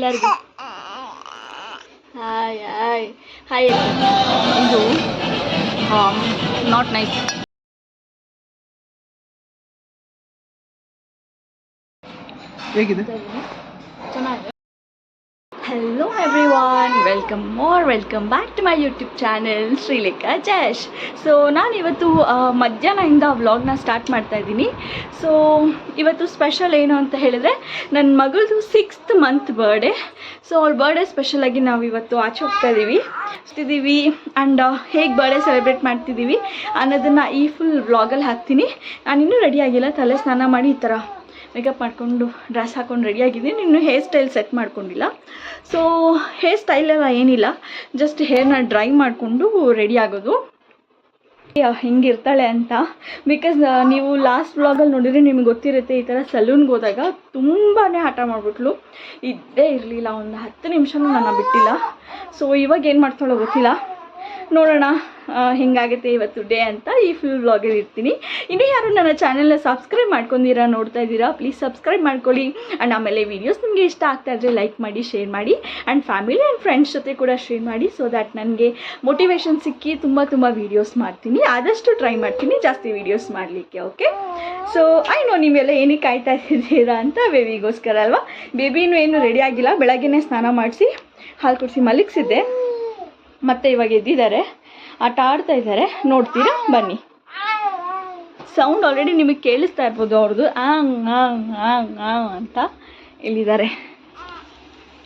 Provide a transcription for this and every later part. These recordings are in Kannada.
ಎಲ್ಲರಿಗೂ. Hi hi hi. ಇದು ನಾಟ್ ನೈಸ್. ಹೇಗಿದೆ? ಚೆನ್ನಾಗಿದೆ. Hello everyone, welcome back to my YouTube channel Srilekha Jayash. So ನಾನಿವತ್ತು ಮಧ್ಯಾಹ್ನದಿಂದ ವ್ಲಾಗ್ನ ಸ್ಟಾರ್ಟ್ ಮಾಡ್ತಾ ಇದ್ದೀನಿ. ಸೊ ಇವತ್ತು ಸ್ಪೆಷಲ್ ಏನು ಅಂತ ಹೇಳಿದ್ರೆ ನನ್ನ ಮಗಳದು 6th ಮಂತ್ ಬರ್ಡೇ. ಸೊ ಅವ್ಳ ಬರ್ಡೇ ಸ್ಪೆಷಲಾಗಿ ನಾವು ಇವತ್ತು ಆಚೆ ಹೋಗ್ತಾ ಇದ್ದೀವಿ ಆ್ಯಂಡ್ ಹೇಗೆ ಬರ್ಡೇ ಸೆಲೆಬ್ರೇಟ್ ಮಾಡ್ತಿದ್ದೀವಿ ಅನ್ನೋದನ್ನು ಈ ಫುಲ್ ವ್ಲಾಗಲ್ಲಿ ಹಾಕ್ತೀನಿ. ನಾನಿನ್ನೂ ರೆಡಿ ಆಗಿಲ್ಲ, ತಲೆ ಸ್ನಾನ ಮಾಡಿ ಈ ಥರ ಮೇಕಪ್ ಮಾಡಿಕೊಂಡು ಡ್ರೆಸ್ ಹಾಕ್ಕೊಂಡು ರೆಡಿಯಾಗಿದ್ದೀನಿ. ಇನ್ನು ಹೇರ್ ಸ್ಟೈಲ್ ಸೆಟ್ ಮಾಡ್ಕೊಂಡಿಲ್ಲ. ಸೊ ಹೇರ್ ಸ್ಟೈಲೆಲ್ಲ ಏನಿಲ್ಲ, ಜಸ್ಟ್ ಹೇರ್ನ ಡ್ರೈ ಮಾಡಿಕೊಂಡು ರೆಡಿ ಆಗೋದು. ಹೆಂಗಿರ್ತಾಳೆ ಅಂತ ಬಿಕಾಸ್ ನೀವು ಲಾಸ್ಟ್ ವ್ಲಾಗಲ್ಲಿ ನೋಡಿದರೆ ನಿಮ್ಗೆ ಗೊತ್ತಿರುತ್ತೆ, ಈ ಥರ ಸಲೂನ್ಗೆ ಹೋದಾಗ ತುಂಬಾ ಹಠ ಮಾಡಿಬಿಟ್ಲು, ಇದ್ದೇ ಇರಲಿಲ್ಲ, ಒಂದು 10 ನಿಮಿಷನೂ ನನ್ನ ಬಿಟ್ಟಿಲ್ಲ. ಸೊ ಇವಾಗ ಏನು ಮಾಡ್ತಾಳೋ ಗೊತ್ತಿಲ್ಲ, ನೋಡೋಣ ಹೆಂಗಾಗುತ್ತೆ ಇವತ್ತು ಡೇ ಅಂತ ಈ ಫುಲ್ ವ್ಲಾಗಲ್ಲಿ ಇರ್ತೀನಿ. ಇನ್ನೂ ಯಾರು ನನ್ನ ಚಾನೆಲ್ನ ಸಬ್ಸ್ಕ್ರೈಬ್ ಮಾಡ್ಕೊಂಡಿರಾ ನೋಡ್ತಾ ಇದ್ದೀರಾ, ಪ್ಲೀಸ್ ಸಬ್ಸ್ಕ್ರೈಬ್ ಮಾಡ್ಕೊಳ್ಳಿ. ಆ್ಯಂಡ್ ಆಮೇಲೆ ವೀಡಿಯೋಸ್ ನಿಮಗೆ ಇಷ್ಟ ಆಗ್ತಾ ಇದ್ದರೆ ಲೈಕ್ ಮಾಡಿ, ಶೇರ್ ಮಾಡಿ, ಆ್ಯಂಡ್ ಫ್ಯಾಮಿಲಿ ಆ್ಯಂಡ್ ಫ್ರೆಂಡ್ಸ್ ಜೊತೆ ಕೂಡ ಶೇರ್ ಮಾಡಿ. ಸೊ ದ್ಯಾಟ್ ನನಗೆ ಮೋಟಿವೇಶನ್ ಸಿಕ್ಕಿ ತುಂಬ ವೀಡಿಯೋಸ್ ಮಾಡ್ತೀನಿ. ಆದಷ್ಟು ಟ್ರೈ ಮಾಡ್ತೀನಿ ಜಾಸ್ತಿ ವೀಡಿಯೋಸ್ ಮಾಡಲಿಕ್ಕೆ. ಓಕೆ, ಸೊ ನೋ ನೀವೆಲ್ಲ ಏನಕ್ಕೆ ಕಾಯ್ತಾ ಇದ್ದೀರಾ ಅಂತ, ಬೇಬಿಗೋಸ್ಕರ ಅಲ್ವಾ. ಬೇಬಿನೂ ಏನು ರೆಡಿ ಆಗಿಲ್ಲ, ಬೆಳಗ್ಗೆನೇ ಸ್ನಾನ ಮಾಡಿಸಿ ಹಾಲು ಕುಡಿಸಿ ಮಲಗಿಸಿದ್ದೆ. ಮತ್ತು ಇವಾಗ ಎದ್ದಿದ್ದಾರೆ, ಆಟ ಆಡ್ತಾ ಇದ್ದಾರೆ, ನೋಡ್ತೀರಾ ಬನ್ನಿ. ಸೌಂಡ್ ಆಲ್ರೆಡಿ ನಿಮಗೆ ಕೇಳಿಸ್ತಾ ಇರ್ಬೋದು ಅವ್ರದ್ದು, ಅಂತ. ಇಲ್ಲಿದ್ದಾರೆ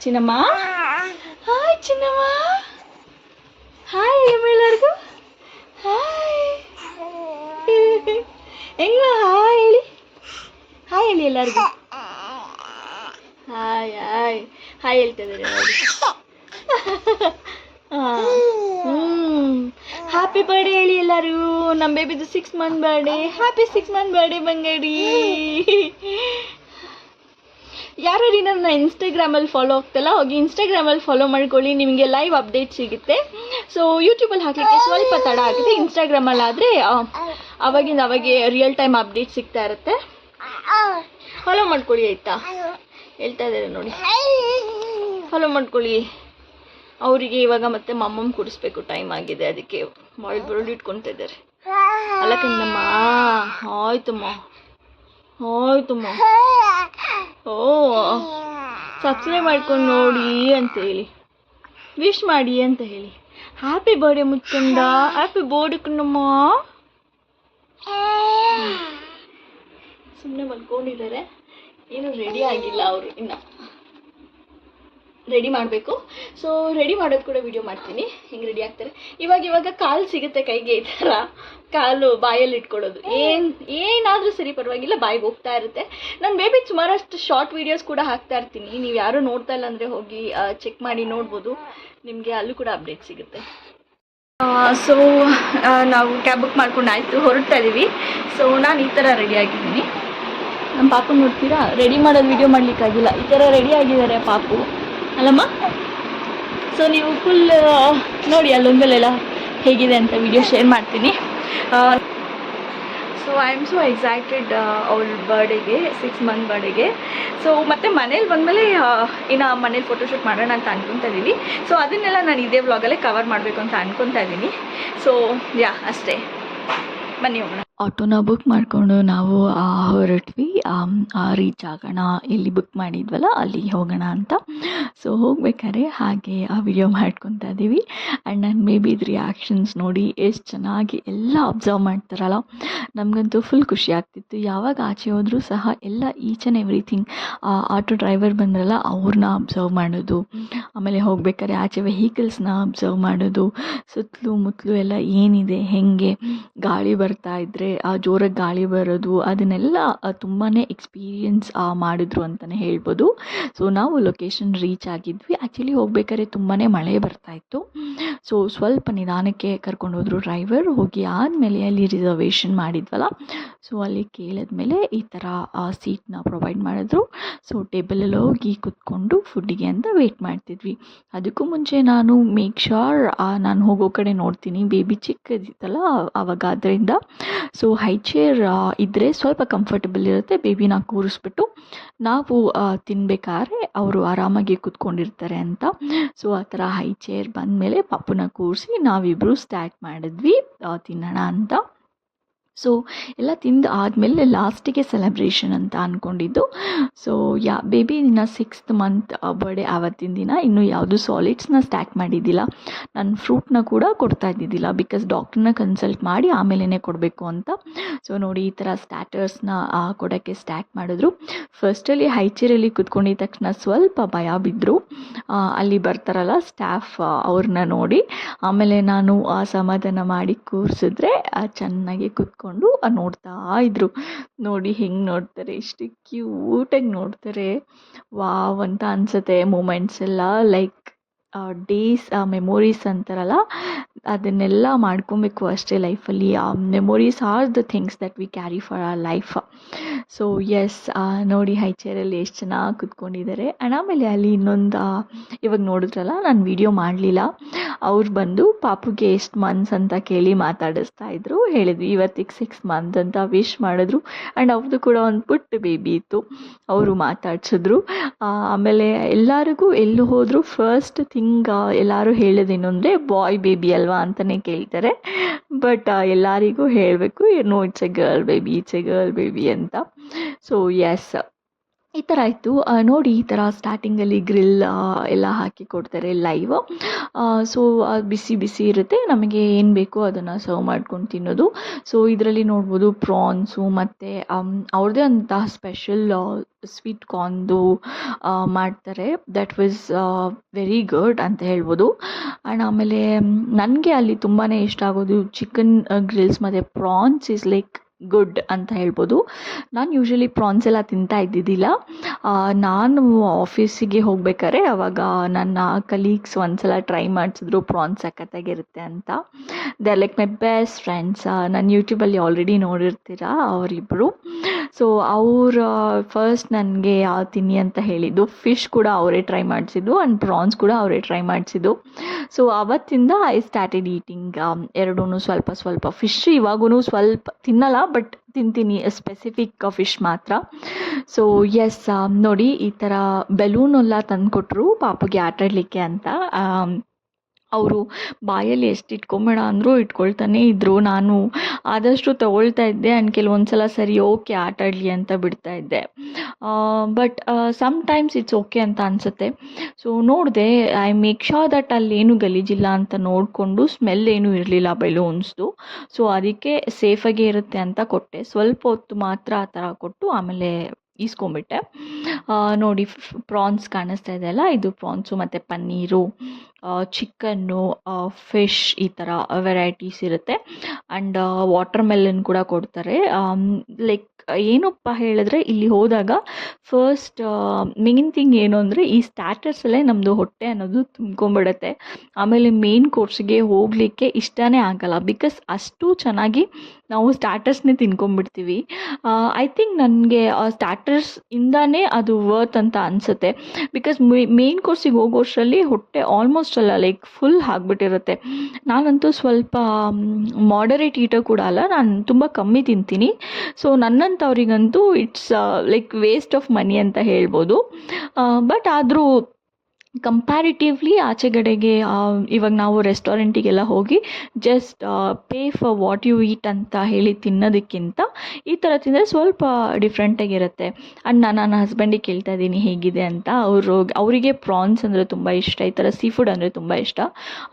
ಚಿನ್ನಮ್ಮ. ಹಾಯ್ ಚಿನ್ನಮ್ಮ, ಹಾಯ್ ಎಲ್ಲರಿಗೂ ಹಾಯ್. ಹೆಂಗ ಹಾಯ್ ಹೇಳಿ, ಹಾಯ್ ಹೇಳಿ ಎಲ್ಲರಿಗೂ. ಹಾಯ್ ಹಾಯ್ ಹಾಯ್ ಹೇಳ್ತಾ ಇದ್ದಾರೆ ನೋಡಿ. ಹ್ಯಾಪಿ ಬರ್ಡೇ ಹೇಳಿ ಎಲ್ಲರೂ. ನಮ್ಮ ಬೇಬಿದು 6 month birthday. Happy 6 month birthday Bangadi. ಯಾರು ನನ್ನ ಇನ್ಸ್ಟಾಗ್ರಾಮಲ್ಲಿ ಫಾಲೋ ಆಗ್ತಲ್ಲ, ಹೋಗಿ ಇನ್ಸ್ಟಾಗ್ರಾಮಲ್ಲಿ ಫಾಲೋ ಮಾಡ್ಕೊಳ್ಳಿ, ನಿಮಗೆ ಲೈವ್ ಅಪ್ಡೇಟ್ ಸಿಗುತ್ತೆ. ಸೊ ಯೂಟ್ಯೂಬಲ್ಲಿ ಹಾಕಲಿಕ್ಕೆ ಸ್ವಲ್ಪ ತಡ ಆಗುತ್ತೆ, ಇನ್ಸ್ಟಾಗ್ರಾಮಲ್ಲಿ ಆದರೆ ಅವಾಗೆ ರಿಯಲ್ ಟೈಮ್ ಅಪ್ಡೇಟ್ ಸಿಗ್ತಾ ಇರುತ್ತೆ. ಫಾಲೋ ಮಾಡ್ಕೊಳ್ಳಿ ಆಯಿತಾ, ಹೇಳ್ತಾ ಇದ್ದಾರೆ ನೋಡಿ, ಫಾಲೋ ಮಾಡ್ಕೊಳ್ಳಿ. ಅವರಿಗೆ ಇವಾಗ ಮತ್ತೆ ಮಮ್ಮಮ್ಮ ಕುಡಿಸ್ಬೇಕು, ಟೈಮ್ ಆಗಿದೆ, ಅದಕ್ಕೆ ಬರುಳು ಇಟ್ಕೊತಾ ಇದ್ದಾರೆ. ಅಲ್ಲ ಕಣ್ಣಮ್ಮ, ಆಯ್ತಮ್ಮ ಓ ಸಬ್ಸ್ಕ್ರೈಬ್ ಮಾಡ್ಕೊಂಡು ನೋಡಿ ಅಂತ ಹೇಳಿ, ವಿಶ್ ಮಾಡಿ ಅಂತ ಹೇಳಿ. ಹ್ಯಾಪಿ ಬರ್ಡೇ ಮುಚ್ಕೊಂಡ, ಹ್ಯಾಪಿ ಬರ್ಡೇ ಕಣ್ಣಮ್ಮ. ಸುಮ್ಮನೆ ಮಲ್ಕೊಂಡಿದ್ದಾರೆ, ಏನು ರೆಡಿ ಆಗಿಲ್ಲ ಅವರು, ಇನ್ನು ರೆಡಿ ಮಾಡಬೇಕು. ಸೊ ರೆಡಿ ಮಾಡೋದು ಕೂಡ ವಿಡಿಯೋ ಮಾಡ್ತೀನಿ, ಹೆಂಗೆ ರೆಡಿ ಆಗ್ತಾರೆ. ಇವಾಗ ಕಾಲು ಸಿಗುತ್ತೆ ಕೈಗೆ, ಈ ಥರ ಕಾಲು ಬಾಯಲ್ಲಿ ಇಟ್ಕೊಳ್ಳೋದು. ಏನಾದರೂ ಸರಿ ಪರವಾಗಿಲ್ಲ, ಬಾಯಿಗೆ ಹೋಗ್ತಾ ಇರುತ್ತೆ. ನನ್ನ ಬೇಬಿ ಸುಮಾರಷ್ಟು ಶಾರ್ಟ್ ವೀಡಿಯೋಸ್ ಕೂಡ ಹಾಕ್ತಾ ಇರ್ತೀನಿ, ನೀವು ಯಾರೂ ನೋಡ್ತಾ ಇಲ್ಲ ಅಂದರೆ ಹೋಗಿ ಚೆಕ್ ಮಾಡಿ ನೋಡ್ಬೋದು, ನಿಮಗೆ ಅಲ್ಲೂ ಕೂಡ ಅಪ್ಡೇಟ್ ಸಿಗುತ್ತೆ. ಸೊ ನಾವು ಕ್ಯಾಬ್ ಬುಕ್ ಮಾಡ್ಕೊಂಡು ಆಯಿತು, ಹೊರಡ್ತಾ ಇದ್ದೀವಿ. ಸೊ ನಾನು ಈ ಥರ ರೆಡಿ ಆಗಿದ್ದೀನಿ. ನಮ್ಮ ಪಾಪು ನೋಡ್ತೀರಾ, ರೆಡಿ ಮಾಡೋದು ವಿಡಿಯೋ ಮಾಡಲಿಕ್ಕಾಗಿಲ್ಲ, ಈ ಥರ ರೆಡಿ ಆಗಿದ್ದಾರೆ ಪಾಪು ಅಲ್ಲಮ್ಮ. ಸೊ ನೀವು ಫುಲ್ ನೋಡಿ ಅಲ್ಲೊಂದಲ್ಲೆಲ್ಲ ಹೇಗಿದೆ ಅಂತ ವಿಡಿಯೋ ಶೇರ್ ಮಾಡ್ತೀನಿ. So I am so excited ಅವಳ ಬರ್ಡೇಗೆ, 6 ಮಂತ್ ಬರ್ಡೇಗೆ. ಸೊ ಮತ್ತು ಮನೇಲಿ ಬಂದಮೇಲೆ ಇನ್ನು ಮನೇಲಿ ಫೋಟೋಶೂಟ್ ಮಾಡೋಣ ಅಂತ ಅನ್ಕೊತಾ ಇದ್ದೀವಿ. ಸೊ ಅದನ್ನೆಲ್ಲ ನಾನು ಇದೇ ವ್ಲಾಗಲ್ಲೇ ಕವರ್ ಮಾಡಬೇಕು ಅಂತ ಅನ್ಕೊತಾ ಇದ್ದೀನಿ. ಸೊ ಅಷ್ಟೇ, ಬನ್ನಿ ಹೋಗೋಣ. ಆಟೋನ ಬುಕ್ ಮಾಡಿಕೊಂಡು ನಾವು ಹೊರಟ್ವಿ. ರೀಚ್ ಆಗೋಣ, ಎಲ್ಲಿ ಬುಕ್ ಮಾಡಿದ್ವಲ್ಲ ಅಲ್ಲಿ ಹೋಗೋಣ ಅಂತ. ಸೊ ಹೋಗ್ಬೇಕಾದ್ರೆ ಹಾಗೆ ಆ ವಿಡಿಯೋ ಮಾಡ್ಕೊತಾ ಇದ್ದೀವಿ. ಆ್ಯಂಡ್ ನನ್ನ ಬೇಬಿದು ರಿಯಾಕ್ಷನ್ಸ್ ನೋಡಿ ಎಷ್ಟು ಚೆನ್ನಾಗಿ ಎಲ್ಲ ಅಬ್ಸರ್ವ್ ಮಾಡ್ತಾರಲ್ಲ, ನಮಗಂತೂ ಫುಲ್ ಖುಷಿ ಆಗ್ತಿತ್ತು. ಯಾವಾಗ ಆಚೆ ಹೋದರೂ ಸಹ ಎಲ್ಲ each and everything auto driver ಬಂದ್ರಲ್ಲ ಅವ್ರನ್ನ ಅಬ್ಸರ್ವ್ ಮಾಡೋದು, ಆಮೇಲೆ ಹೋಗ್ಬೇಕಾದ್ರೆ ಆಚೆ ವೆಹಿಕಲ್ಸ್ನ ಅಬ್ಸರ್ವ್ ಮಾಡೋದು, ಸುತ್ತಲೂ ಮುತ್ತಲು ಎಲ್ಲ ಏನಿದೆ, ಹೇಗೆ ಗಾಳಿ ಬರ್ತಾ ಇದ್ದರೆ ಜೋರಾಗಿ ಗಾಳಿ ಬರೋದು, ಅದನ್ನೆಲ್ಲ ತುಂಬಾ ಎಕ್ಸ್ಪೀರಿಯನ್ಸ್ ಮಾಡಿದ್ರು ಅಂತಲೇ ಹೇಳ್ಬೋದು. ಸೊ ನಾವು ಲೊಕೇಶನ್ ರೀಚ್ ಆಗಿದ್ವಿ. ಆ್ಯಕ್ಚುಲಿ ಹೋಗ್ಬೇಕಾದ್ರೆ ತುಂಬಾ ಮಳೆ ಬರ್ತಾಯಿತ್ತು. ಸೊ ಸ್ವಲ್ಪ ನಿಧಾನಕ್ಕೆ ಕರ್ಕೊಂಡು ಹೋದರು ಡ್ರೈವರ್. ಹೋಗಿ ಆದಮೇಲೆ ಅಲ್ಲಿ ರಿಸರ್ವೇಷನ್ ಮಾಡಿದ್ವಲ್ಲ, ಸೊ ಅಲ್ಲಿ ಕೇಳಿದ್ಮೇಲೆ ಈ ಥರ ಸೀಟ್ನ ಪ್ರೊವೈಡ್ ಮಾಡಿದ್ರು. ಸೊ ಟೇಬಲಲ್ಲಿ ಹೋಗಿ ಕೂತ್ಕೊಂಡು ಫುಡ್ಡಿಗೆ ಅಂತ ವೆಯ್ಟ್ ಮಾಡ್ತಿದ್ವಿ. ಅದಕ್ಕೂ ಮುಂಚೆ ನಾನು ಮೇಕ್ ಶ್ಯೂರ್ ನಾನು ಹೋಗೋ ಕಡೆ ನೋಡ್ತೀನಿ, ಬೇಬಿ ಚಿಕ್ಕದಿತ್ತಲ್ಲ ಆವಾಗ, ಅದರಿಂದ ಸೊ ಹೈ ಚೇರ್ ಇದ್ದರೆ ಸ್ವಲ್ಪ ಕಂಫರ್ಟಬಲ್ ಇರುತ್ತೆ. ಬೇಬಿನ ಕೂರಿಸ್ಬಿಟ್ಟು ನಾವು ತಿನ್ಬೇಕಾದ್ರೆ ಅವರು ಆರಾಮಾಗಿ ಕೂತ್ಕೊಂಡಿರ್ತಾರೆ ಅಂತ. ಸೊ ಆ ಥರ ಹೈ ಚೇರ್ ಬಂದಮೇಲೆ ಪಾಪುನ ಕೂರಿಸಿ ನಾವಿಬ್ಬರು ಸ್ಟಾರ್ಟ್ ಮಾಡಿದ್ವಿ ತಿನ್ನೋಣ ಅಂತ. ಸೊ ಎಲ್ಲ ತಿಂದು ಆದಮೇಲೆ ಲಾಸ್ಟಿಗೆ ಸೆಲೆಬ್ರೇಷನ್ ಅಂತ ಅಂದ್ಕೊಂಡಿದ್ದು. ಸೊ ಬೇಬಿ ಇನ್ನು 6th ಮಂತ್ ಬರ್ಡೇ ಆವತ್ತಿನ ದಿನ ಇನ್ನೂ ಯಾವುದು ಸಾಲಿಡ್ಸ್ನ ಸ್ಟಾರ್ಟ್ ಮಾಡಿದ್ದಿಲ್ಲ. ನಾನು ಫ್ರೂಟ್ನ ಕೂಡ ಕೊಡ್ತಾ ಇದ್ದಿದ್ದಿಲ್ಲ, ಬಿಕಾಸ್ ಡಾಕ್ಟ್ರನ್ನ ಕನ್ಸಲ್ಟ್ ಮಾಡಿ ಆಮೇಲೆ ಕೊಡಬೇಕು ಅಂತ. ಸೊ ನೋಡಿ ಈ ಥರ ಸ್ಟಾರ್ಟರ್ಸ್ನ ಕೊಡೋಕ್ಕೆ ಸ್ಟಾರ್ಟ್ ಮಾಡಿದ್ರು. ಫಸ್ಟಲ್ಲಿ ಹೈ ಚೇರಲ್ಲಿ ಕೂತ್ಕೊಂಡಿದ್ದ ತಕ್ಷಣ ಸ್ವಲ್ಪ ಭಯ ಬಿದ್ದರು. ಅಲ್ಲಿ ಬರ್ತಾರಲ್ಲ ಸ್ಟಾಫ್ ಅವ್ರನ್ನ ನೋಡಿ. ಆಮೇಲೆ ನಾನು ಸಮಾಧಾನ ಮಾಡಿ ಕೂರಿಸಿದ್ರೆ ಚೆನ್ನಾಗಿ ಕೂತ್ಕೊಂಡು ನೋಡ್ತಾ ಇದ್ರು. ನೋಡಿ ಹೆಂಗೆ ನೋಡ್ತಾರೆ, ಎಷ್ಟು ಕ್ಯೂಟಾಗಿ ನೋಡ್ತಾರೆ. ವಾವ್ ಅಂತ ಅನ್ಸುತ್ತೆ. ಮೂಮೆಂಟ್ಸ್ ಎಲ್ಲ ಲೈಕ್ ಡೇಸ್ ಮೆಮೊರೀಸ್ ಅಂತಾರಲ್ಲ, ಅದನ್ನೆಲ್ಲ ಮಾಡ್ಕೊಬೇಕು ಅಷ್ಟೇ ಲೈಫಲ್ಲಿ. Memories are the things that we carry for our life. So yes, ನೋಡಿ ಹೈ ಚೇರಲ್ಲಿ ಎಷ್ಟು ಚೆನ್ನಾಗಿ ಕೂತ್ಕೊಂಡಿದ್ದಾರೆ. ಆಮೇಲೆ ಅಲ್ಲಿ ಇನ್ನೊಂದು ಇವಾಗ ನೋಡಿದ್ರಲ್ಲ, ನಾನು ವಿಡಿಯೋ ಮಾಡಲಿಲ್ಲ. ಅವ್ರು ಬಂದು ಪಾಪುಗೆ ಎಷ್ಟು ಮಂತ್ಸ್ ಅಂತ ಕೇಳಿ ಮಾತಾಡಿಸ್ತಾ ಇದ್ರು. ಹೇಳಿದ್ವಿ ಇವತ್ತಿಗೆ 6 ಮಂತ್ ಅಂತ ವಿಶ್ ಮಾಡಿದ್ರು. ಆ್ಯಂಡ್ ಅವ್ರದ್ದು ಕೂಡ ಒಂದು ಪುಟ್ಟ ಬೇಬಿ ಇತ್ತು, ಅವರು ಮಾತಾಡ್ಸಿದ್ರು. ಆಮೇಲೆ ಎಲ್ಲರಿಗೂ ಎಲ್ಲೂ ಹೋದರೂ ಫಸ್ಟ್ ಥಿಂಗ್ ಎಲ್ಲರೂ ಹೇಳೋದೇನು ಅಂದರೆ ಬಾಯ್ ಬೇಬಿ ಅಲ್ವಾ ಅಂತಲೇ ಕೇಳ್ತಾರೆ. ಬಟ್ ಎಲ್ಲರಿಗೂ ಹೇಳಬೇಕು, no it's a girl baby ಅಂತ. ಸೊ ಎಸ್, ಈ ಥರ ಆಯಿತು. ನೋಡಿ ಈ ಥರ ಸ್ಟಾರ್ಟಿಂಗಲ್ಲಿ ಗ್ರಿಲ್ ಎಲ್ಲ ಹಾಕಿ ಕೊಡ್ತಾರೆ ಲೈವ್. ಸೊ ಬಿಸಿ ಬಿಸಿ ಇರುತ್ತೆ, ನಮಗೆ ಏನು ಬೇಕೋ ಅದನ್ನು ಸರ್ವ್ ಮಾಡ್ಕೊಂಡು ತಿನ್ನೋದು. ಸೊ ಇದರಲ್ಲಿ ನೋಡ್ಬೋದು ಪ್ರಾನ್ಸು ಮತ್ತು ಅವ್ರದ್ದೇ ಅಂತಹ ಸ್ಪೆಷಲ್ ಸ್ವೀಟ್ ಕಾರ್ನ್ದು ಮಾಡ್ತಾರೆ. ದಟ್ ವಾಸ್ ವೆರಿ ಗುಡ್ ಅಂತ ಹೇಳ್ಬೋದು. ಆ್ಯಂಡ್ ಆಮೇಲೆ ನನಗೆ ಅಲ್ಲಿ ತುಂಬಾ ಇಷ್ಟ ಆಗೋದು ಚಿಕನ್ ಗ್ರಿಲ್ಸ್ ಮತ್ತು ಪ್ರಾನ್ಸ್ ಈಸ್ ಲೈಕ್ ಗುಡ್ ಅಂತ ಹೇಳ್ಬೋದು. ನಾನು ಯೂಶ್ವಲಿ ಪ್ರಾನ್ಸ್ ಎಲ್ಲ ತಿಂತಾ ಇದ್ದಿದ್ದಿಲ್ಲ. ನಾನು ಆಫೀಸಿಗೆ ಹೋಗ್ಬೇಕಾದ್ರೆ ಅವಾಗ ನನ್ನ ಕಲೀಗ್ಸ್ ಒಂದ್ಸಲ ಟ್ರೈ ಮಾಡಿಸಿದ್ರು, ಪ್ರಾನ್ಸ್ ಸಖತ್ತಾಗಿರುತ್ತೆ ಅಂತ. They are like my best friends. ನಾನು ಯೂಟ್ಯೂಬಲ್ಲಿ ಆಲ್ರೆಡಿ ನೋಡಿರ್ತೀರ ಅವರಿಬ್ಬರು. ಸೊ ಅವ್ರು ಫಸ್ಟ್ ನನಗೆ ತಿನ್ನಿ ಅಂತ ಹೇಳಿದ್ದು. ಫಿಶ್ ಕೂಡ ಅವರೇ ಟ್ರೈ ಮಾಡಿಸಿದ್ದು ಆ್ಯಂಡ್ ಪ್ರಾನ್ಸ್ ಕೂಡ ಅವರೇ ಟ್ರೈ ಮಾಡಿಸಿದ್ದು. ಸೊ ಅವತ್ತಿಂದ ಐ ಸ್ಟಾರ್ಟೆಡ್ ಈಟಿಂಗ್ ಎರಡೂ ಸ್ವಲ್ಪ ಸ್ವಲ್ಪ. ಫಿಶ್ ಇವಾಗೂ ಸ್ವಲ್ಪ ತಿನ್ನಲ್ಲ, ಬಟ್ ತಿಂತೀನಿ, ಸ್ಪೆಸಿಫಿಕ್ ಫಿಶ್ ಮಾತ್ರ. ಸೊ ಎಸ್, ನೋಡಿ ಈ ಥರ ಬೆಲೂನೆಲ್ಲ ತಂದುಕೊಟ್ರು ಪಾಪುಗೆ ಆಟಾಡಲಿಕ್ಕೆ ಅಂತ. ಅವರು ಬಾಯಲ್ಲಿ ಎಷ್ಟು ಇಟ್ಕೊಂಬೇಡ ಅಂದರೂ ಇಟ್ಕೊಳ್ತಾನೆ ಇದ್ದರು. ನಾನು ಆದಷ್ಟು ತೊಗೊಳ್ತಾ ಇದ್ದೆ ಆ್ಯಂಡ್ ಕೆಲವೊಂದು ಸಲ ಸರಿ ಓಕೆ ಆಟಾಡಲಿ ಅಂತ ಬಿಡ್ತಾ ಇದ್ದೆ. ಬಟ್ ಸಮ್ಟೈಮ್ಸ್ ಇಟ್ಸ್ ಓಕೆ ಅಂತ ಅನಿಸುತ್ತೆ. ಸೊ ನೋಡಿದೆ, ಐ ಮೇಕ್ ಶ್ಯೂರ್ ದಟ್ ಅಲ್ಲೇನು ಗಲೀಜಿಲ್ಲ ಅಂತ ನೋಡಿಕೊಂಡು, ಸ್ಮೆಲ್ ಏನೂ ಇರಲಿಲ್ಲ ಬೆಲೂನ್ಸ್ದು. ಸೊ ಅದಕ್ಕೆ ಸೇಫಾಗೇ ಇರುತ್ತೆ ಅಂತ ಕೊಟ್ಟೆ. ಸ್ವಲ್ಪ ಹೊತ್ತು ಮಾತ್ರ ಆ ಥರ ಕೊಟ್ಟು ಆಮೇಲೆ ಈಸ್ಕೊಂಬಿಟ್ಟೆ. ನೋಡಿ ಪ್ರಾನ್ಸ್ ಕಾಣಿಸ್ತಾ ಇದೆಯಲ್ಲ, ಇದು ಪ್ರಾನ್ಸು ಮತ್ತು ಪನ್ನೀರು, ಚಿಕನ್ನು, ಫಿಶ್, ಈ ಥರ ವೆರೈಟೀಸ್ ಇರುತ್ತೆ. ಆ್ಯಂಡ್ ವಾಟರ್ ಮೆಲನ್ ಕೂಡ ಕೊಡ್ತಾರೆ. ಲೈಕ್ ಏನಪ್ಪ ಹೇಳಿದ್ರೆ, ಇಲ್ಲಿ ಹೋದಾಗ ಫಸ್ಟ್ ಮೇನ್ ಥಿಂಗ್ ಏನು ಅಂದರೆ ಈ ಸ್ಟಾರ್ಟರ್ಸಲ್ಲೇ ನಮ್ಮದು ಹೊಟ್ಟೆ ಅನ್ನೋದು ತುಂಬ್ಕೊಂಬಿಡುತ್ತೆ. ಆಮೇಲೆ ಮೇನ್ ಕೋರ್ಸ್ಗೆ ಹೋಗಲಿಕ್ಕೆ ಇಷ್ಟನೇ ಆಗಲ್ಲ, ಬಿಕಾಸ್ ಅಷ್ಟು ಚೆನ್ನಾಗಿ ನಾವು ಸ್ಟಾರ್ಟರ್ಸ್ನೇ ತಿನ್ಕೊಂಬಿಡ್ತೀವಿ. ಐ ಥಿಂಕ್ ನನಗೆ ಸ್ಟಾರ್ಟರ್ಸ್ ಇಂದಾನೇ ಅದು ವರ್ತ್ ಅಂತ ಅನಿಸುತ್ತೆ. ಬಿಕಾಸ್ ಮೇನ್ ಕೋರ್ಸಿಗೆ ಹೋಗೋಷ್ಟರಲ್ಲಿ ಹೊಟ್ಟೆ ಆಲ್ಮೋಸ್ಟ್ ಅಲ್ಲ, ಲೈಕ್ ಫುಲ್ ಆಗಿಬಿಟ್ಟಿರುತ್ತೆ. ನಾನಂತೂ ಸ್ವಲ್ಪ ಮಾಡರೇಟ್ ಈಟರ್ ಕೂಡ ಅಲ್ಲ, ನಾನು ತುಂಬ ಕಮ್ಮಿ ತಿಂತೀನಿ. ಸೊ ನನ್ನಂಥವ್ರಿಗಂತೂ it's like waste of money ಅಂತ ಹೇಳ್ಬೋದು. ಬಟ್ ಆದರೂ ಕಂಪ್ಯಾರಿಟಿವ್ಲಿ ಆಚೆಗಡೆಗೆ ಇವಾಗ ನಾವು ರೆಸ್ಟೋರೆಂಟಿಗೆಲ್ಲ ಹೋಗಿ just pay for what you eat ಅಂತ ಹೇಳಿ ತಿನ್ನೋದಕ್ಕಿಂತ ಈ ಥರ ತಿಂದರೆ ಸ್ವಲ್ಪ ಡಿಫ್ರೆಂಟಾಗಿರುತ್ತೆ. ಆ್ಯಂಡ್ ನಾನು ನನ್ನ ಹಸ್ಬೆಂಡಿಗೆ ಕೇಳ್ತಾ ಇದ್ದೀನಿ ಹೇಗಿದೆ ಅಂತ. ಅವರಿಗೆ ಪ್ರಾನ್ಸ್ ಅಂದರೆ ತುಂಬ ಇಷ್ಟ, ಈ ಥರ ಸೀ ಫುಡ್ ಅಂದರೆ ತುಂಬ ಇಷ್ಟ.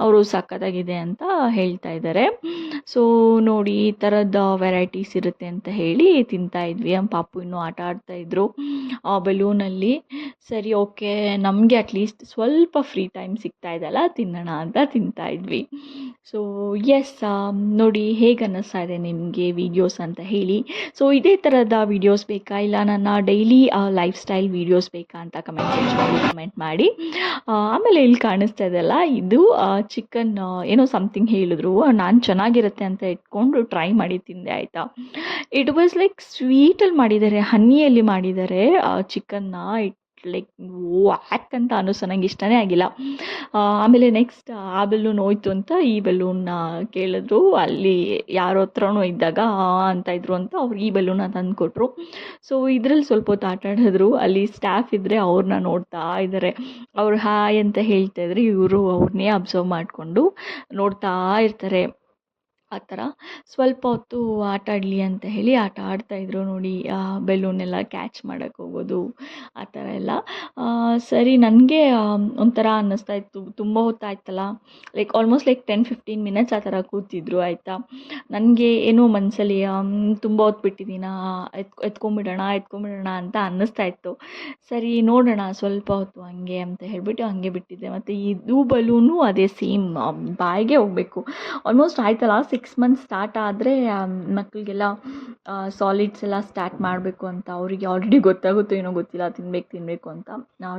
ಅವರು ಸಖತ್ತಾಗಿದೆ ಅಂತ ಹೇಳ್ತಾ ಇದ್ದಾರೆ. ಸೊ ನೋಡಿ ಈ ಥರದ ವೆರೈಟೀಸ್ ಇರುತ್ತೆ ಅಂತ ಹೇಳಿ ತಿಂತಾ ಇದ್ವಿ. ಪಾಪು ಇನ್ನೂ ಆಟ ಆಡ್ತಾಯಿದ್ರು ಬೆಲೂನಲ್ಲಿ. ಸರಿ ಓಕೆ, ನಮಗೆ ಅಟ್ಲೀಸ್ಟ್ ಸ್ವಲ್ಪ ಫ್ರೀ ಟೈಮ್ ಸಿಗ್ತಾ ಇದೆಯಲ್ಲ, ತಿನ್ನೋಣ ಅಂತ ತಿಂತಾ ಇದ್ವಿ. ಸೊ ಎಸ್, ನೋಡಿ ಹೇಗೆ ಅನ್ನಿಸ್ತಾ ಇದೆ ನಿಮಗೆ ವೀಡಿಯೋಸ್ ಅಂತ ಹೇಳಿ. ಸೊ ಇದೇ ಥರದ ವೀಡಿಯೋಸ್ ಬೇಕಾ, ಇಲ್ಲ ನನ್ನ ಡೈಲಿ ಲೈಫ್ ಸ್ಟೈಲ್ ವೀಡಿಯೋಸ್ ಬೇಕಾ ಅಂತ ಕಮೆಂಟ್ ಮಾಡಿ. ಆಮೇಲೆ ಇಲ್ಲಿ ಕಾಣಿಸ್ತಾ ಇದೆಯಲ್ಲ, ಇದು ಚಿಕನ್ ಏನೋ ಸಮಥಿಂಗ್ ಹೇಳಿದ್ರು, ನಾನು ಚೆನ್ನಾಗಿರುತ್ತೆ ಅಂತ ಇಟ್ಕೊಂಡು ಟ್ರೈ ಮಾಡಿ ತಿಂದೆ ಆಯಿತಾ. ಇಟ್ ವಾಸ್ ಲೈಕ್ ಸ್ವೀಟಲ್ಲಿ ಮಾಡಿದ್ದಾರೆ, ಹನಿಯಲ್ಲಿ ಮಾಡಿದ್ದಾರೆ ಚಿಕನ್ನ. ಇಟ್ ಲೈಕ್ ವ್ಯಾಕ್ ಅಂತ ಅನ್ನಿಸೋ ನಂಗೆ ಇಷ್ಟನೇ ಆಗಿಲ್ಲ. ಆಮೇಲೆ ನೆಕ್ಸ್ಟ್ ಆ ಬೆಲೂನ್ ಹೋಯ್ತು ಅಂತ ಈ ಬೆಲೂನ್ನ ಕೇಳಿದ್ರು. ಅಲ್ಲಿ ಯಾರ ಹತ್ರನೂ ಇದ್ದಾಗ ಅಂತ ಇದ್ರು ಅಂತ ಅವ್ರು ಈ ಬೆಲೂನ್ನ ತಂದು ಕೊಟ್ಟರು. ಸೊ ಇದರಲ್ಲಿ ಸ್ವಲ್ಪ ಹೊತ್ತು ಆಟ ಆಡಿದ್ರು. ಅಲ್ಲಿ ಸ್ಟಾಫ್ ಇದ್ದರೆ ಅವ್ರನ್ನ ನೋಡ್ತಾ ಇದ್ದಾರೆ. ಅವ್ರು ಹಾಯ್ ಅಂತ ಹೇಳ್ತಾ ಇದ್ರೆ ಇವರು ಅವ್ರನ್ನೇ ಅಬ್ಸರ್ವ್ ಮಾಡಿಕೊಂಡು ನೋಡ್ತಾ ಇರ್ತಾರೆ. ಆ ಥರ ಸ್ವಲ್ಪ ಹೊತ್ತು ಆಟ ಆಡಲಿ ಅಂತ ಹೇಳಿ ಆಟ ಆಡ್ತಾಯಿದ್ರು ನೋಡಿ. ಬೆಲೂನೆಲ್ಲ ಕ್ಯಾಚ್ ಮಾಡೋಕ್ಕೆ ಹೋಗೋದು ಆ ಥರ ಎಲ್ಲ. ಸರಿ ನನಗೆ ಒಂಥರ ಅನ್ನಿಸ್ತಾ ಇತ್ತು, ತುಂಬ ಹೊತ್ತಾಯ್ತಲ್ಲ, ಲೈಕ್ ಆಲ್ಮೋಸ್ಟ್ ಲೈಕ್ 10-15 ಮಿನಿಟ್ಸ್ ಆ ಥರ ಕೂತಿದ್ರು ಆಯಿತಾ. ನನಗೆ ಏನೋ ಮನಸ್ಸಲ್ಲಿ ತುಂಬ ಹೊತ್ತು ಬಿಟ್ಟಿದ್ದೀನ, ಎತ್ಕೊಂಬಿಡೋಣ ಅಂತ ಅನ್ನಿಸ್ತಾ ಇತ್ತು. ಸರಿ ನೋಡೋಣ ಸ್ವಲ್ಪ ಹೊತ್ತು ಹಂಗೆ ಅಂತ ಹೇಳಿಬಿಟ್ಟು ಹಂಗೆ ಬಿಟ್ಟಿದ್ದೆ. ಮತ್ತು ಇದು ಬಲೂನು ಅದೇ ಸೇಮ್ ಬಾಯಿಗೆ ಹೋಗಬೇಕು. ಆಲ್ಮೋಸ್ಟ್ ಆಯ್ತಲ್ಲ 6 ಮಂತ್ಸ್ ಸ್ಟಾರ್ಟ್ ಆದರೆ ಮಕ್ಕಳಿಗೆಲ್ಲ ಸಾಲಿಡ್ಸ್ ಎಲ್ಲ ಸ್ಟಾರ್ಟ್ ಮಾಡಬೇಕು ಅಂತ ಅವರಿಗೆ ಆಲ್ರೆಡಿ ಗೊತ್ತಾಗುತ್ತೋ ಏನೋ ಗೊತ್ತಿಲ್ಲ, ತಿನ್ನಬೇಕು ಅಂತ.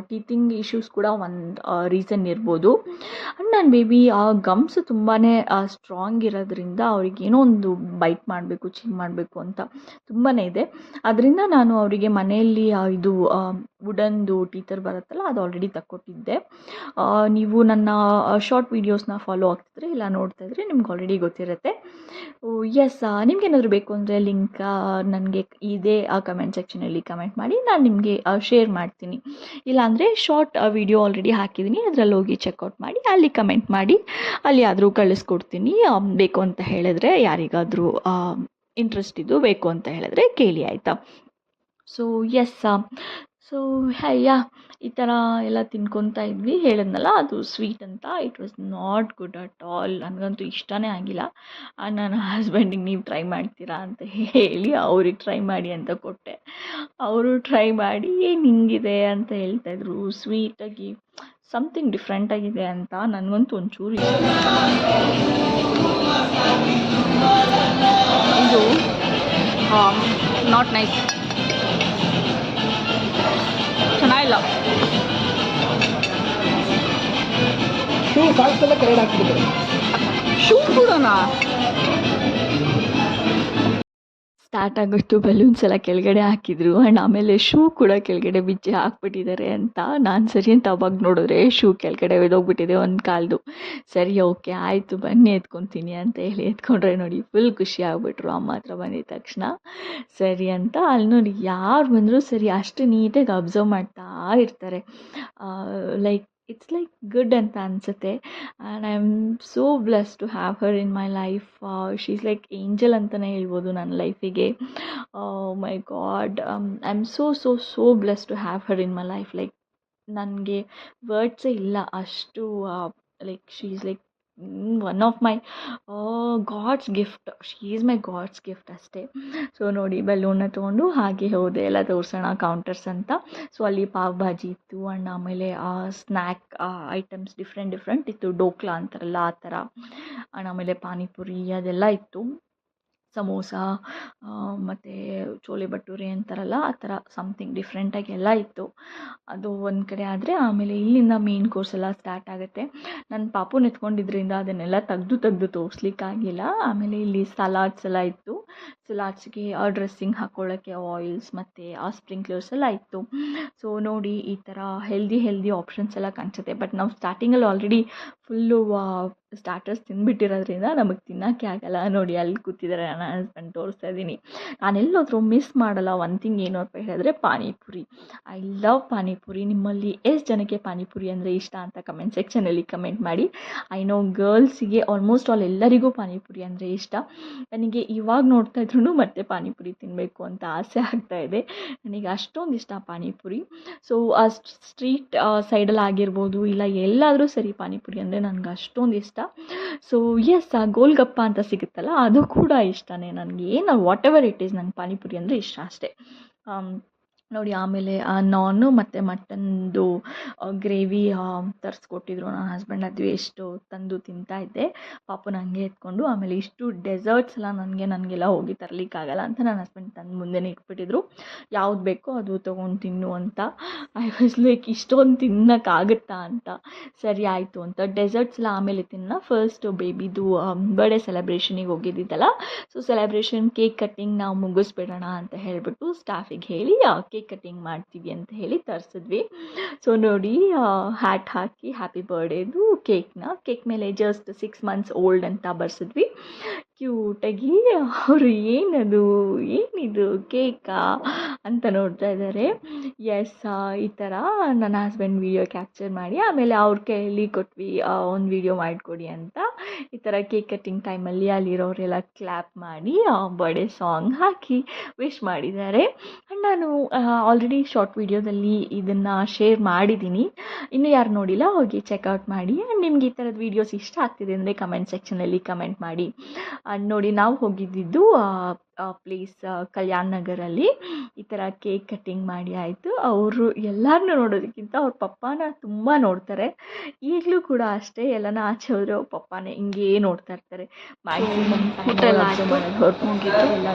ಟೀತಿಂಗ್ ಇಶ್ಯೂಸ್ ಕೂಡ ಒಂದು ರೀಸನ್ ಇರ್ಬೋದು. ಆ್ಯಂಡ್ ನನ್ನ ಬೇಬಿ ಗಮ್ಸ್ ತುಂಬಾ ಸ್ಟ್ರಾಂಗ್ ಇರೋದ್ರಿಂದ ಅವ್ರಿಗೆ ಏನೋ ಒಂದು ಬೈಟ್ ಮಾಡಬೇಕು, ಚಿಂಗ್ ಮಾಡಬೇಕು ಅಂತ ತುಂಬಾ ಇದೆ. ಅದರಿಂದ ನಾನು ಅವರಿಗೆ ಮನೆಯಲ್ಲಿ ಇದು ವುಡನ್ದು ಟೀತರ್ ಬರುತ್ತಲ್ಲ ಅದು ಆಲ್ರೆಡಿ ತಕ್ಕೊಟ್ಟಿದ್ದೆ. ನೀವು ನನ್ನ ಶಾರ್ಟ್ ವೀಡಿಯೋಸ್ನ ಫಾಲೋ ಆಗ್ತಿದ್ರೆ ಇಲ್ಲ ನೋಡ್ತಾ ಇದ್ರೆ ನಿಮ್ಗೆ ಆಲ್ರೆಡಿ ಗೊತ್ತಿರುತ್ತೆ. ಎಸ್, ನಿಮ್ಗೇನಾದರೂ ಬೇಕು ಅಂದರೆ ಲಿಂಕ್ ನನಗೆ ಇದೇ ಕಮೆಂಟ್ ಸೆಕ್ಷನಲ್ಲಿ ಕಮೆಂಟ್ ಮಾಡಿ, ನಾನು ನಿಮಗೆ ಶೇರ್ ಮಾಡ್ತೀನಿ. ಇಲ್ಲಾಂದರೆ ಶಾರ್ಟ್ ವಿಡಿಯೋ ಆಲ್ರೆಡಿ ಹಾಕಿದ್ದೀನಿ, ಅದರಲ್ಲಿ ಹೋಗಿ ಚೆಕ್ಔಟ್ ಮಾಡಿ ಅಲ್ಲಿ ಕಮೆಂಟ್ ಮಾಡಿ, ಅಲ್ಲಿ ಆದರೂ ಕಳಿಸ್ಕೊಡ್ತೀನಿ. ಬೇಕು ಅಂತ ಹೇಳಿದ್ರೆ ಯಾರಿಗಾದರೂ ಇಂಟ್ರೆಸ್ಟ್ ಇದ್ದು ಬೇಕು ಅಂತ ಹೇಳಿದ್ರೆ ಕೇಳಿ ಆಯಿತಾ. ಸೊ ಎಸ್, ಸೊ ಯಾ ಈ ಥರ ಎಲ್ಲ ತಿನ್ಕೊತಾ ಇದ್ವಿ. ಹೇಳಿದ್ನಲ್ಲ ಅದು ಸ್ವೀಟ್ ಅಂತ. It was not good at all. ನನಗಂತೂ ಇಷ್ಟನೇ ಆಗಿಲ್ಲ. ನನ್ನ ಹಸ್ಬೆಂಡಿಗೆ ನೀವು ಟ್ರೈ ಮಾಡ್ತೀರಾ ಅಂತ ಹೇಳಿ ಅವ್ರಿಗೆ ಟ್ರೈ ಮಾಡಿ ಅಂತ ಕೊಟ್ಟೆ. ಅವರು ಟ್ರೈ ಮಾಡಿ ಹಿಂಗಿದೆ ಅಂತ ಹೇಳ್ತಾಯಿದ್ರು. ಸ್ವೀಟಾಗಿ ಸಮಥಿಂಗ್ ಡಿಫ್ರೆಂಟಾಗಿದೆ ಅಂತ. ನನಗಂತೂ ಒಂಚೂರು ಇಷ್ಟ. ಇದು ನಾಟ್ ನೈಸ್, ಚೆನ್ನಾಗಿಲ್ಲ. ಶೂ ಸಾಕ್ಸ್ ಎಲ್ಲ ಕರೆಕ್ಟ್ ಹಾಕ್ತಿದ್ದಾರೆ. ಶೂ ಕೂಡನಾ ಸ್ಟಾರ್ಟ್ ಆಗೋಷ್ಟು ಬಲೂನ್ಸ್ ಎಲ್ಲ ಕೆಳಗಡೆ ಹಾಕಿದ್ರು. ಆ್ಯಂಡ್ ಆಮೇಲೆ ಶೂ ಕೂಡ ಕೆಳಗಡೆ ಬಿಚ್ಚಿ ಹಾಕ್ಬಿಟ್ಟಿದ್ದಾರೆ ಅಂತ. ನಾನು ಸರಿ ಅಂತ ಅವಾಗ ನೋಡಿದ್ರೆ ಶೂ ಕೆಳಗಡೆ ಒಯ್ದೋಗ್ಬಿಟ್ಟಿದೆ ಒಂದು ಕಾಲ್ದು. ಸರಿ ಓಕೆ ಆಯಿತು ಬನ್ನಿ ಎತ್ಕೊತೀನಿ ಅಂತ ಹೇಳಿ ಎತ್ಕೊಂಡ್ರೆ ನೋಡಿ ಫುಲ್ ಖುಷಿ ಆಗ್ಬಿಟ್ರು ಅಮ್ಮ ಹತ್ರ ಬಂದಿದ್ದ ತಕ್ಷಣ. ಸರಿ ಅಂತ ಅಲ್ಲಿ ನೋಡಿ ಯಾರು ಬಂದರೂ ಸರಿ ಅಷ್ಟು ನೀಟಾಗಿ ಅಬ್ಸರ್ವ್ ಮಾಡ್ತಾ ಇರ್ತಾರೆ. ಲೈಕ್ ಇಟ್ಸ್ ಲೈಕ್ ಗುಡ್ ಅಂತ ಅನಿಸುತ್ತೆ. And I am so bless to have her in my life. She is like angel ಅಂತಲೇ ಹೇಳ್ಬೋದು ನನ್ನ ಲೈಫಿಗೆ. My God, I am so bless to have her in my life. Like ನನಗೆ ವರ್ಡ್ಸೇ ಇಲ್ಲ ಅಷ್ಟು. Like she is like one of my God's gift. She is my God's gift ಅಷ್ಟೇ. ಸೊ ನೋಡಿ ಬಲೂನ್ನ ತೊಗೊಂಡು ಹಾಗೆ ಹೋದೆ ಎಲ್ಲ ತೋರಿಸೋಣ ಕೌಂಟರ್ಸ್ ಅಂತ. ಸೊ ಅಲ್ಲಿ ಪಾವ್ ಭಾಜಿ ಇತ್ತು. ಆ್ಯಂಡ್ ಆಮೇಲೆ ಸ್ನ್ಯಾಕ್ ಐಟಮ್ಸ್ ಡಿಫ್ರೆಂಟ್ ಇತ್ತು. ಡೋಕ್ಲಾ ಅಂತಾರಲ್ಲ ಆ ಥರ. ಆ್ಯಂಡ್ ಆಮೇಲೆ ಪಾನಿಪುರಿ ಅದೆಲ್ಲ ಇತ್ತು. ಸಮೋಸ ಮತ್ತು ಚೋಲೆ ಭಟೂರೆ ಅಂತಾರಲ್ಲ ಆ ಥರ ಸಮಥಿಂಗ್ ಡಿಫ್ರೆಂಟಾಗಿ ಎಲ್ಲ ಇತ್ತು. ಅದು ಒಂದು ಕಡೆ ಆದರೆ ಆಮೇಲೆ ಇಲ್ಲಿಂದ ಮೇನ್ ಕೋರ್ಸ್ ಎಲ್ಲ ಸ್ಟಾರ್ಟ್ ಆಗುತ್ತೆ. ನನ್ನ ಪಾಪುನ ಎತ್ಕೊಂಡಿದ್ರಿಂದ ಅದನ್ನೆಲ್ಲ ತೆಗ್ದು ತೋರಿಸ್ಲಿಕ್ಕಾಗಿಲ್ಲ. ಆಮೇಲೆ ಇಲ್ಲಿ ಸಲಾಡ್ಸ್ ಎಲ್ಲ ಇತ್ತು. ಸಲಾಡ್ಸ್ಗೆ ಡ್ರೆಸ್ಸಿಂಗ್ ಹಾಕ್ಕೊಳ್ಳೋಕ್ಕೆ ಆಯಿಲ್ಸ್ ಮತ್ತು ಸ್ಪ್ರಿಂಕ್ಲರ್ಸ್ ಎಲ್ಲ ಇತ್ತು. ಸೊ ನೋಡಿ ಈ ಥರ ಹೆಲ್ದಿ ಆಪ್ಷನ್ಸ್ ಎಲ್ಲ ಕಾಣಿಸುತ್ತೆ. ಬಟ್ ನಾವು ಸ್ಟಾರ್ಟಿಂಗಲ್ಲಿ ಆಲ್ರೆಡಿ ಫುಲ್ಲು ಸ್ಟಾರ್ಟರ್ಸ್ ತಿಂದುಬಿಟ್ಟಿರೋದ್ರಿಂದ ನಮಗೆ ತಿನ್ನೋಕ್ಕೆ ಆಗಲ್ಲ. ನೋಡಿ ಅಲ್ಲಿ ಕೂತಿದ್ದಾರೆ, ನನ್ನ ಹಸ್ಬೆಂಡ್ ತೋರಿಸ್ತಾ ಇದ್ದೀನಿ. ನಾನೆಲ್ಲೋದ್ರೂ ಮಿಸ್ ಮಾಡಲ್ಲ ಒಂದು ಥಿಂಗ್ ಏನು ಅಂತ ಹೇಳಿದ್ರೆ ಪಾನಿಪುರಿ. I love panipuri. ನಿಮ್ಮಲ್ಲಿ ಎಷ್ಟು ಜನಕ್ಕೆ ಪಾನಿಪುರಿ ಅಂದರೆ ಇಷ್ಟ ಅಂತ ಕಮೆಂಟ್ ಸೆಕ್ಷನಲ್ಲಿ ಕಮೆಂಟ್ ಮಾಡಿ. ಐ ನೋ ಗರ್ಲ್ಸಿಗೆ ಆಲ್ಮೋಸ್ಟ್ ಆಲ್ ಎಲ್ಲರಿಗೂ ಪಾನಿಪುರಿ ಅಂದರೆ ಇಷ್ಟ. ನನಗೆ ಇವಾಗ ನೋಡ್ತಾ ಇದ್ರೂ ಮತ್ತೆ ಪಾನಿಪುರಿ ತಿನ್ನಬೇಕು ಅಂತ ಆಸೆ ಆಗ್ತಾ ಇದೆ. ನನಗೆ ಅಷ್ಟೊಂದು ಇಷ್ಟ ಪಾನಿಪುರಿ. ಸೊ ಆ ಸ್ಟ್ರೀಟ್ ಸೈಡಲ್ಲಿ ಆಗಿರ್ಬೋದು ಇಲ್ಲ ಎಲ್ಲಾದರೂ ಸರಿ ಪಾನಿಪುರಿ ಅಂದರೆ ನನಗೆ ಅಷ್ಟೊಂದು ಇಷ್ಟ. ಸೊ ಎಸ್, ಆ ಗೋಲ್ಗಪ್ಪ ಅಂತ ಸಿಗುತ್ತಲ್ಲ ಅದು ಕೂಡ ಇಷ್ಟನೇ ನನಗೆ. ಏನು ವಾಟ್ ಎವರ್ ಇಟ್ ಈಸ್, ನಂಗೆ ಪಾನಿಪುರಿ ಅಂದರೆ ಇಷ್ಟ ಅಷ್ಟೇ. ನೋಡಿ ಆಮೇಲೆ ನಾನು ಮತ್ತು ಮಟನ್ದು ಗ್ರೇವಿ ತರಿಸ್ಕೊಟ್ಟಿದ್ರು ನನ್ನ ಹಸ್ಬೆಂಡ್. ಅದು ಎಷ್ಟು ತಂದು ತಿಂತಾಯಿದ್ದೆ ಪಾಪುನ ಹಂಗೆ ಎತ್ಕೊಂಡು. ಆಮೇಲೆ ಇಷ್ಟು ಡೆಸರ್ಟ್ಸ್ ಎಲ್ಲ ನನಗೆಲ್ಲ ಹೋಗಿ ತರಲಿಕ್ಕಾಗಲ್ಲ ಅಂತ ನನ್ನ ಹಸ್ಬೆಂಡ್ ತಂದು ಮುಂದೆನೇ ಇಟ್ಬಿಟ್ಟಿದ್ರು. ಯಾವ್ದು ಬೇಕೋ ಅದು ತೊಗೊಂಡು ತಿನ್ನು ಅಂತ. ಐ ವಾಸ್ ಲೈಕ್ ಇಷ್ಟೊಂದು ತಿನ್ನೋಕ್ಕಾಗುತ್ತಾ ಅಂತ. ಸರಿ ಆಯಿತು ಅಂತ ಡೆಸರ್ಟ್ಸ್ ಎಲ್ಲ ಆಮೇಲೆ ಫಸ್ಟು ಬೇಬಿದು ಬರ್ಡೇ ಸೆಲೆಬ್ರೇಷನಿಗೆ ಹೋಗಿದ್ದಿದ್ದಲ್ಲ. ಸೊ ಸೆಲೆಬ್ರೇಷನ್ ಕೇಕ್ ಕಟ್ಟಿಂಗ್ ನಾವು ಮುಗಿಸ್ಬಿಡೋಣ ಅಂತ ಹೇಳಿಬಿಟ್ಟು ಸ್ಟಾಫಿಗೆ ಹೇಳಿ ಕೇಕ್ ಕಟ್ಟಿಂಗ್ ಮಾಡ್ತೀವಿ ಅಂತ ಹೇಳಿ ತರಿಸಿದ್ವಿ. ಸೊ ನೋಡಿ ಹ್ಯಾಟ್ ಹಾಕಿ ಹ್ಯಾಪಿ ಬರ್ಡೇದು ಕೇಕ್ ಮೇಲೆ ಜಸ್ಟ್ 6 months ಓಲ್ಡ್ ಅಂತ ಬರ್ಸಿದ್ವಿ. ಕ್ಯೂಟಾಗಿ ಅವರು ಏನಿದು ಕೇಕಾ ಅಂತ ನೋಡ್ತಾ ಇದ್ದಾರೆ. ಎಸ್, ಈ ಥರ ನನ್ನ ಹಸ್ಬೆಂಡ್ ವಿಡಿಯೋ ಕ್ಯಾಪ್ಚರ್ ಮಾಡಿ ಆಮೇಲೆ ಅವ್ರ ಕೈಯಲ್ಲಿ ಕೊಟ್ವಿ ಒಂದು ವಿಡಿಯೋ ಮಾಡಿಕೊಡಿ ಅಂತ. ಈ ಥರ ಕೇಕ್ ಕಟ್ಟಿಂಗ್ ಟೈಮಲ್ಲಿ ಅಲ್ಲಿರೋರೆಲ್ಲ ಕ್ಲ್ಯಾಪ್ ಮಾಡಿ ಬರ್ಡೇ ಸಾಂಗ್ ಹಾಕಿ ವಿಶ್ ಮಾಡಿದ್ದಾರೆ. ಆ್ಯಂಡ್ ನಾನು ಆಲ್ರೆಡಿ ಶಾರ್ಟ್ ವಿಡಿಯೋದಲ್ಲಿ ಇದನ್ನು ಶೇರ್ ಮಾಡಿದ್ದೀನಿ. ಇನ್ನೂ ಯಾರು ನೋಡಿಲ್ಲ ಹೋಗಿ ಚೆಕ್ಔಟ್ ಮಾಡಿ. ಆ್ಯಂಡ್ ನಿಮ್ಗೆ ಈ ಥರದ ವೀಡಿಯೋಸ್ ಇಷ್ಟ ಆಗ್ತಿದೆ ಅಂದರೆ ಕಮೆಂಟ್ ಸೆಕ್ಷನಲ್ಲಿ ಕಮೆಂಟ್ ಮಾಡಿ. ಆ್ಯಂಡ್ ನೋಡಿ, ನಾವು ಹೋಗಿದ್ದಿದ್ದು ಪ್ಲೇಸ್ ಕಲ್ಯಾಣ್ ನಗರಲ್ಲಿ. ಈ ಥರ ಕೇಕ್ ಕಟ್ಟಿಂಗ್ ಮಾಡಿ ಆಯಿತು. ಅವರು ಎಲ್ಲರನ್ನೂ ನೋಡೋದಕ್ಕಿಂತ ಅವ್ರ ಪಪ್ಪಾನ ತುಂಬ ನೋಡ್ತಾರೆ. ಈಗಲೂ ಕೂಡ ಅಷ್ಟೇ, ಎಲ್ಲನ ಆಚೆ ಹೋದರೆ ಅವ್ರ ಪಪ್ಪಾನೇ ಹಿಂಗೇ ನೋಡ್ತಾ ಇರ್ತಾರೆ. ಮ್ಯಾಕ್ಸಿಮಮ್ ಹೋಗಿದ್ದು ಎಲ್ಲ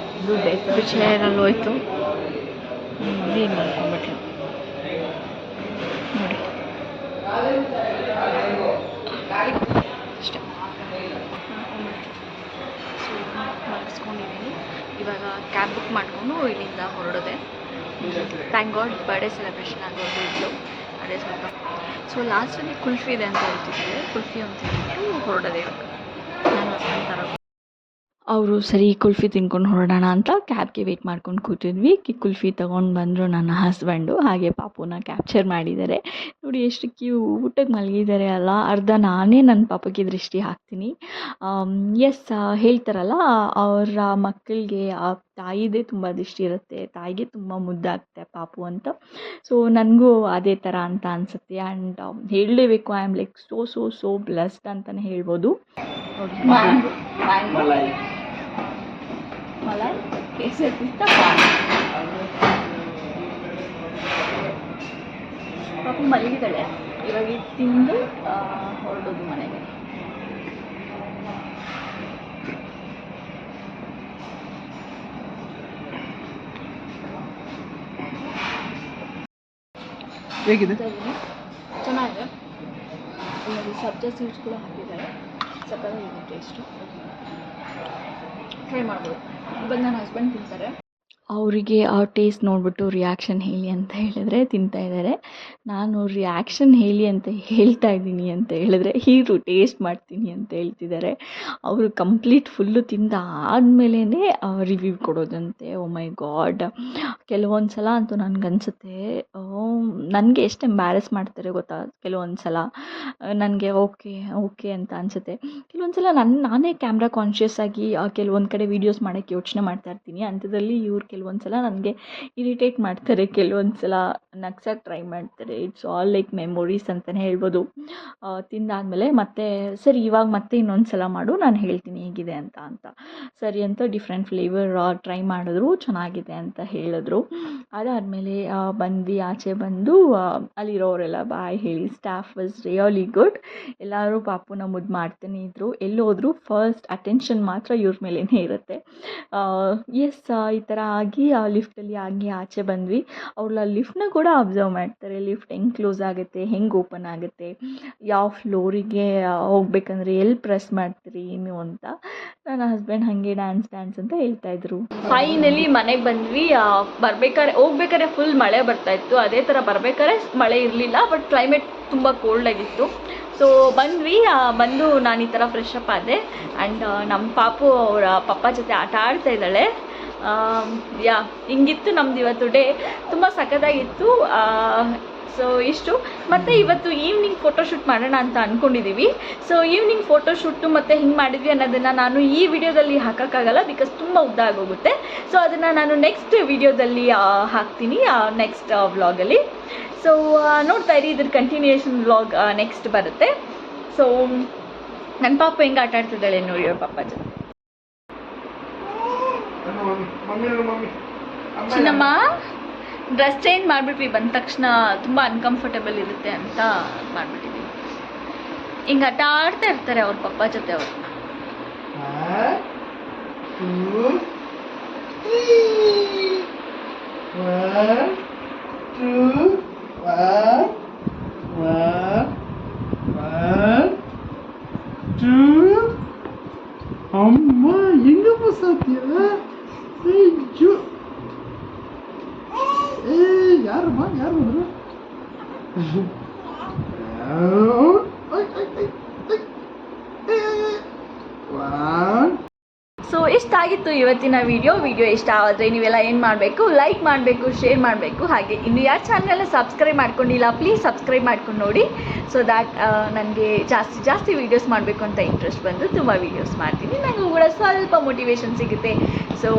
ಚೇರಲ್ಲಿ ಹೋಯ್ತು. ಏನು ಮಾಡ್ಕೊಂಬಿಟ್ಲು ನೋಡಿ ಅಷ್ಟೇ. ಸೊ ಮಲಗಿಸ್ಕೊಂಡಿದ್ದೀನಿ. ಇವಾಗ ಕ್ಯಾಬ್ ಬುಕ್ ಮಾಡಿಕೊಂಡು ಇಲ್ಲಿಂದ ಹೊರಡೋದೆ. ಥ್ಯಾಂಕ್ ಗಾಡ್ ಬರ್ಡೇ ಸೆಲೆಬ್ರೇಷನ್ ಆಗೋದು ಇತ್ತು ಅದೇ ಸ್ವಲ್ಪ. ಸೊ ಲಾಸ್ಟಲ್ಲಿ ಕುಲ್ಫಿ ಇದೆ ಅಂತ ಹೇಳ್ತಿದ್ದೆ, ಕುಲ್ಫಿ ಅಂತ ಹೇಳ್ಬಿಟ್ಟು ಹೊರಡೋದೆ. ಇವಾಗ ನಾನು ಹಸ್ಬೆಂಡ್ ಥರ ಅವರು ಸರಿ ಕುಲ್ಫಿ ತಿನ್ಕೊಂಡು ಹೊರಡೋಣ ಅಂತ ಕ್ಯಾಬ್ಗೆ ವೆಯ್ಟ್ ಮಾಡ್ಕೊಂಡು ಕೂತಿದ್ವಿ. ಕುಲ್ಫಿ ತೊಗೊಂಡು ಬಂದರು ನನ್ನ ಹಸ್ಬೆಂಡು. ಹಾಗೆ ಪಾಪುನ ಕ್ಯಾಪ್ಚರ್ ಮಾಡಿದ್ದಾರೆ. ನೋಡಿ ಎಷ್ಟು ಕ್ಯೂಟಾಗಿ ಮಲಗಿದ್ದಾರೆ ಅಲ್ಲ. ಅರ್ಧ ನಾನೇ ನನ್ನ ಪಾಪಕ್ಕೆ ದೃಷ್ಟಿ ಹಾಕ್ತೀನಿ. ಎಸ್, ಹೇಳ್ತಾರಲ್ಲ ಅವರ ಮಕ್ಕಳಿಗೆ ತಾಯಿದೇ ತುಂಬ ದೃಷ್ಟಿ ಇರುತ್ತೆ, ತಾಯಿಗೆ ತುಂಬ ಮುದ್ದಾಗುತ್ತೆ ಪಾಪು ಅಂತ. ಸೊ ನನಗೂ ಅದೇ ಥರ ಅಂತ ಅನಿಸುತ್ತೆ. ಆ್ಯಂಡ್ ಹೇಳಲೇಬೇಕು, I am like so blessed ಅಂತಲೇ ಹೇಳ್ಬೋದು. ಮಲೈ ಕೇಸರಿ ಪಿಸ್ತಾ ಪಾಪು ಮಲಗಿದ್ದಾಳೆ. ಇವಾಗ ತಿಂದು ಹೊರಡೋದು ಮನೆಗೆ. ಹೇಗಿದೆ? ಚೆನ್ನಾಗಿದೆ. ಇಲ್ಲಿ ಸಬ್ಜಾ ಸೀಡ್ಸ್ ಕೂಡ ಹಾಕಿದ್ದಾರೆ. ಸಕ್ಕತ್ತಾಗಿದೆ ಟೇಸ್ಟು. ಟ್ರೈ ಮಾಡ್ಬೋದು. ಇವಾಗ ನನ್ನ ಹಸ್ಬೆಂಡ್ ತಿಂತಾರೆ. ಅವರಿಗೆ ಆ ಟೇಸ್ಟ್ ನೋಡಿಬಿಟ್ಟು ರಿಯಾಕ್ಷನ್ ಹೇಳಿ ಅಂತ ಹೇಳಿದ್ರೆ ತಿಂತಾಯಿದ್ದಾರೆ. ನಾನು ರಿಯಾಕ್ಷನ್ ಹೇಳಿ ಅಂತ ಹೇಳ್ತಾ ಇದ್ದೀನಿ ಅಂತ ಹೇಳಿದ್ರೆ ಇರು ಟೇಸ್ಟ್ ಮಾಡ್ತೀನಿ ಅಂತ ಹೇಳ್ತಿದ್ದಾರೆ. ಅವರು ಕಂಪ್ಲೀಟ್ ಫುಲ್ಲು ತಿಂದ ಆದಮೇಲೇ ರಿವ್ಯೂ ಕೊಡೋದಂತೆ. ಓ ಮೈ ಗಾಡ್, ಕೆಲವೊಂದು ಸಲ ಅಂತೂ ನನಗನ್ಸುತ್ತೆ ನನಗೆ ಎಷ್ಟು ಎಂಬ್ಯಾರೆಸ್ ಮಾಡ್ತಾರೆ ಗೊತ್ತಾ. ಕೆಲವೊಂದು ಸಲ ನನಗೆ ಓಕೆ ಅಂತ ಅನಿಸುತ್ತೆ. ಕೆಲವೊಂದು ಸಲ ನಾನೇ ಕ್ಯಾಮ್ರಾ ಕಾನ್ಷಿಯಸ್ ಆಗಿ ಕೆಲವೊಂದು ಕಡೆ ವೀಡಿಯೋಸ್ ಮಾಡೋಕ್ಕೆ ಯೋಚನೆ ಮಾಡ್ತಾ ಇರ್ತೀನಿ. ಅಂಥದ್ರಲ್ಲಿ ಇವ್ರು ಕೆಲವೊಂದು ಸಲ ನನಗೆ ಇರಿಟೇಟ್ ಮಾಡ್ತಾರೆ, ಕೆಲವೊಂದು ಸಲ ನಗ್ಸೋಕ್ಕೆ ಟ್ರೈ ಮಾಡ್ತಾರೆ. ಇಟ್ಸ್ ಆಲ್ ಲೈಕ್ ಮೆಮೊರೀಸ್ ಅಂತಲೇ ಹೇಳ್ಬೋದು. ತಿಂದಾದಮೇಲೆ ಮತ್ತೆ ಸರಿ ಇವಾಗ ಮತ್ತೆ ಇನ್ನೊಂದು ಸಲ ಮಾಡು, ನಾನು ಹೇಳ್ತೀನಿ ಹೇಗಿದೆ ಅಂತ ಸರಿ ಅಂತ ಡಿಫ್ರೆಂಟ್ ಫ್ಲೇವರ್ ಟ್ರೈ ಮಾಡಿದ್ರು, ಚೆನ್ನಾಗಿದೆ ಅಂತ ಹೇಳಿದ್ರು. ಅದಾದಮೇಲೆ ಬಂದ್ವಿ, ಆಚೆ ಬಂದು ಅಲ್ಲಿರೋರೆಲ್ಲ ಬಾಯ್ ಹೇಳಿ. Staff was really good. ಎಲ್ಲರೂ ಪಾಪುನ ಮುದ್ದು ಮಾಡ್ತಾನೆ ಇದ್ದರು. ಎಲ್ಲೋದ್ರು ಫಸ್ಟ್ ಅಟೆನ್ಷನ್ ಮಾತ್ರ ಇವ್ರ ಮೇಲೇ ಇರುತ್ತೆ. ಎಸ್, ಈ ಥರ ಆಗಿ ಲಿಫ್ಟಲ್ಲಿ ಆಗಿ ಆಚೆ ಬಂದ್ವಿ. ಅವ್ರು ಲಿಫ್ಟ್ನ ಕೂಡ ಅಬ್ಸರ್ವ್ ಮಾಡ್ತಾರೆ. ಲಿಫ್ಟ್ ಹೆಂಗೆ ಕ್ಲೋಸ್ ಆಗುತ್ತೆ, ಹೆಂಗೆ ಓಪನ್ ಆಗುತ್ತೆ, ಯಾವ ಫ್ಲೋರಿಗೆ ಹೋಗ್ಬೇಕಂದ್ರೆ ಎಲ್ಲಿ ಪ್ರೆಸ್ ಮಾಡ್ತೀರಿ ಏನು ಅಂತ. ನನ್ನ ಹಸ್ಬೆಂಡ್ ಹಾಗೆ ಡ್ಯಾನ್ಸ್ ಅಂತ ಹೇಳ್ತಾಯಿದ್ರು. ಫೈನಲಿ ಮನೆಗೆ ಬಂದ್ವಿ. ಹೋಗ್ಬೇಕಾದ್ರೆ ಫುಲ್ ಮಳೆ ಬರ್ತಾಯಿತ್ತು. ಅದೇ ಥರ ಬರಬೇಕಾದ್ರೆ ಮಳೆ ಇರಲಿಲ್ಲ, ಬಟ್ ಕ್ಲೈಮೇಟ್ ತುಂಬ ಕೋಲ್ಡಾಗಿತ್ತು. ಸೊ ಬಂದು ನಾನು ಈ ಥರ ಫ್ರೆಶ್ ಅಪ್ ಆದೆ. ಆ್ಯಂಡ್ ನಮ್ಮ ಪಾಪು ಅವರ ಪಪ್ಪ ಜೊತೆ ಆಟ ಆಡ್ತಾ ಇದ್ದಾಳೆ. ಹಿಂಗಿತ್ತು ನಮ್ದು ಇವತ್ತು ಡೇ. ತುಂಬ ಸಖತ್ತಾಗಿತ್ತು. ಸೊ ಇಷ್ಟು. ಮತ್ತು ಇವತ್ತು ಈವ್ನಿಂಗ್ ಫೋಟೋಶೂಟ್ ಮಾಡೋಣ ಅಂತ ಅಂದ್ಕೊಂಡಿದ್ದೀವಿ. ಸೊ ಈವ್ನಿಂಗ್ ಫೋಟೋಶೂಟು ಮತ್ತು ಹಿಂಗೆ ಮಾಡಿದ್ವಿ ಅನ್ನೋದನ್ನು ನಾನು ಈ ವಿಡಿಯೋದಲ್ಲಿ ಹಾಕೋಕ್ಕಾಗಲ್ಲ, ಬಿಕಾಸ್ ತುಂಬ ಉದ್ದ ಆಗೋಗುತ್ತೆ. ಸೊ ಅದನ್ನು ನಾನು ನೆಕ್ಸ್ಟ್ ವಿಡಿಯೋದಲ್ಲಿ ಹಾಕ್ತೀನಿ, ನೆಕ್ಸ್ಟ್ ವ್ಲಾಗಲ್ಲಿ. ಸೊ ನೋಡ್ತಾ ಇರಿ, ಇದ್ರ ಕಂಟಿನ್ಯೂಯೇಷನ್ ವ್ಲಾಗ್ ನೆಕ್ಸ್ಟ್ ಬರುತ್ತೆ. ಸೊ ನನ್ನ ಪಾಪ ಹೆಂಗೆ ಆಟ ಆಡ್ತಿದ್ದಾಳೆ ನೋಡಿ ಅವ್ರ ಪಾಪ ಜೊತೆ. ಚಿನ್ನಮ್ಮ ಡ್ರೆಸ್ ಚೇಂಜ್ ಮಾಡಿಬಿಟ್ವಿ. ಬಂದ ತಕ್ಷಣ ತುಂಬ ಅನ್ಕಂಫರ್ಟೇಬಲ್ ಇರುತ್ತೆ ಅಂತ ಮಾಡಿಬಿಟ್ಟಿದ್ವಿ. ಹಿಂಗೆ ಆಟ ಆಡ್ತಾ ಇರ್ತಾರೆ ಅವ್ರ ಪಪ್ಪ ಜೊತೆ ಅವರು. ಅಮ್ಮ ಹೆಂಗಪ್ಪ ಸಾಧ್ಯ? ಯಾರಮ್ಮ ಯಾರು ಬಂದರು ಸೊ ಇಷ್ಟಾಗಿತ್ತು ಇವತ್ತಿನ ವಿಡಿಯೋ ಇಷ್ಟ ಆದರೆ ನೀವೆಲ್ಲ ಏನು ಮಾಡಬೇಕು, ಲೈಕ್ ಮಾಡಬೇಕು, ಶೇರ್ ಮಾಡಬೇಕು. ಹಾಗೆ ಇನ್ನು ಯಾರು ಚಾನಲ್ನ ಸಬ್ಸ್ಕ್ರೈಬ್ ಮಾಡ್ಕೊಂಡಿಲ್ಲ ಪ್ಲೀಸ್ ಸಬ್ಸ್ಕ್ರೈಬ್ ಮಾಡ್ಕೊಂಡು ನೋಡಿ. ಸೊ ದ್ಯಾಟ್ ನನಗೆ ಜಾಸ್ತಿ ವೀಡಿಯೋಸ್ ಮಾಡಬೇಕು ಅಂತ ಇಂಟ್ರೆಸ್ಟ್ ಬಂದು ತುಂಬ ವೀಡಿಯೋಸ್ ಮಾಡ್ತೀನಿ. ನನಗೂ ಕೂಡ ಸ್ವಲ್ಪ ಮೋಟಿವೇಶನ್ ಸಿಗುತ್ತೆ. ಸೊ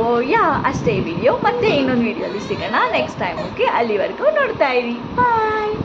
ಅಷ್ಟೇ ವಿಡಿಯೋ. ಮತ್ತೆ ಇನ್ನೊಂದು ವೀಡಿಯೋಲಿ ಸಿಗೋಣ ನೆಕ್ಸ್ಟ್ ಟೈಮ್. ಓಕೆ, ಅಲ್ಲಿವರೆಗೂ ನೋಡ್ತಾ ಇರಿ. ಬಾಯ್.